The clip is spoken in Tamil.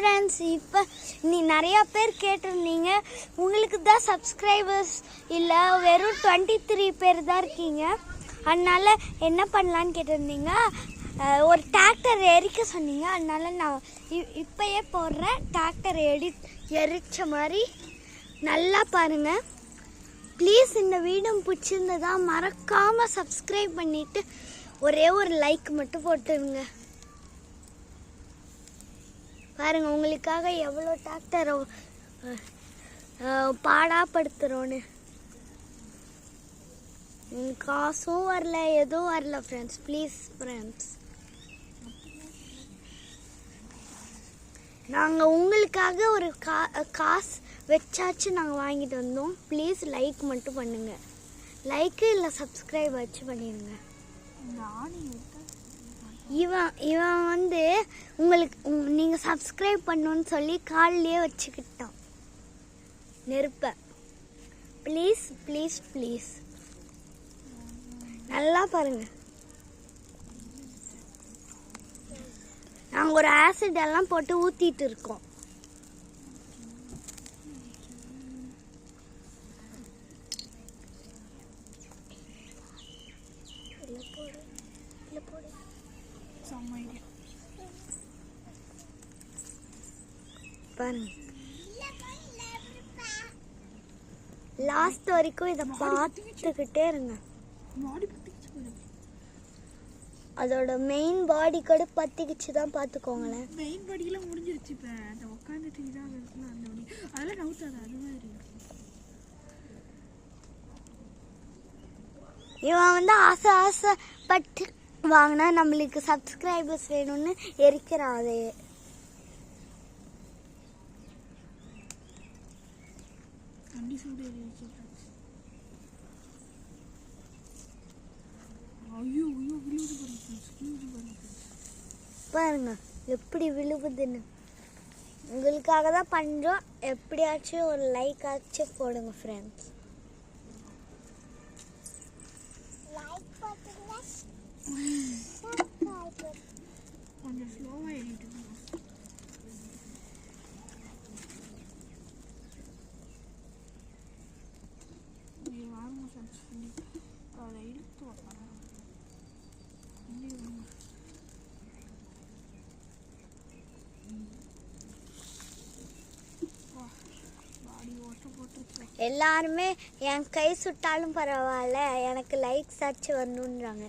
ஃப்ரெண்ட்ஸ், இப்போ நிறையா பேர் கேட்டிருந்தீங்க, உங்களுக்கு தான் சப்ஸ்கிரைபர்ஸ் இல்லை, வெறும் 23 பேர் தான் இருக்கீங்க. அதனால் என்ன பண்ணலான்னு கேட்டிருந்தீங்க. ஒரு டிராக்டர் எரிக்க சொன்னீங்க. அதனால் நான் இப்போயே போடுறேன். டிராக்டர் எரிச்ச மாதிரி நல்லா பாருங்கள். ப்ளீஸ் இந்த வீடியோ பிடிச்சிருந்ததா மறக்காமல் சப்ஸ்கிரைப் பண்ணிவிட்டு ஒரே ஒரு லைக் மட்டும் போட்டுருங்க. பாருங்கள், உங்களுக்காக எவ்வளோ டிராக்டரை பாடாப்படுத்துகிறோன்னு. காசும் வரல, எதுவும் வரல ஃப்ரெண்ட்ஸ். ப்ளீஸ் ஃப்ரெண்ட்ஸ், நாங்கள் உங்களுக்காக ஒரு காசு வச்சாச்சு நாங்கள் வாங்கிட்டு வந்தோம். ப்ளீஸ் லைக் மட்டும் பண்ணுங்கள். லைக்கு இல்லை சப்ஸ்கிரைப் வச்சு பண்ணிடுங்க. இவன் வந்து உங்களுக்கு நீங்கள் சப்ஸ்கிரைப் பண்ணணுன்னு சொல்லி காலிலேயே வச்சுக்கிட்டான் நெருப்பை. ப்ளீஸ் ப்ளீஸ் ப்ளீஸ் நல்லா பாருங்கள். நாங்கள் ஒரு ஆசிட் எல்லாம் போட்டு ஊற்றிட்டு இருக்கோம். பாருங்க, லாஸ்ட் வரைக்கும் இதை பார்த்துக்கிட்டே இருங்க. அதோட மெயின் பாடி கூட பத்திக்கிச்சு தான் பார்த்துக்கோங்களேன். மெயின் பாடியெல்லாம் முடிஞ்சிருச்சு. இப்போ அந்த உட்காந்துட்டு இதாக இருக்குல்ல, அந்த வழி அதெல்லாம் நவுத்தாது. அது மாதிரி இவன் வந்து ஆசைப்பட்டு வாங்கினா நம்மளுக்கு சப்ஸ்கிரைபர்ஸ் வேணும்னு எரிக்கிறான். அதே தண்ணி சூடு எரிச்சு. ஐயோ ஐயோ, விழுவுது பாருங்க. பாருங்க எப்படி விழுவுதுன்னு. உங்களுக்காக தான் பண்ணுறோம். எப்படியாச்சும் ஒரு லைக் ஆச்சும் போடுங்க ஃப்ரெண்ட்ஸ். கொஞ்சம் ஸ்லோவாக ஏறிட்டு வாங்க சர்ச் பண்ணி அதை இழுத்து வைப்பாங்க. எல்லாருமே என் கை சுட்டாலும் பரவாயில்ல, எனக்கு லைக் சர்ச் வரணுன்றாங்க.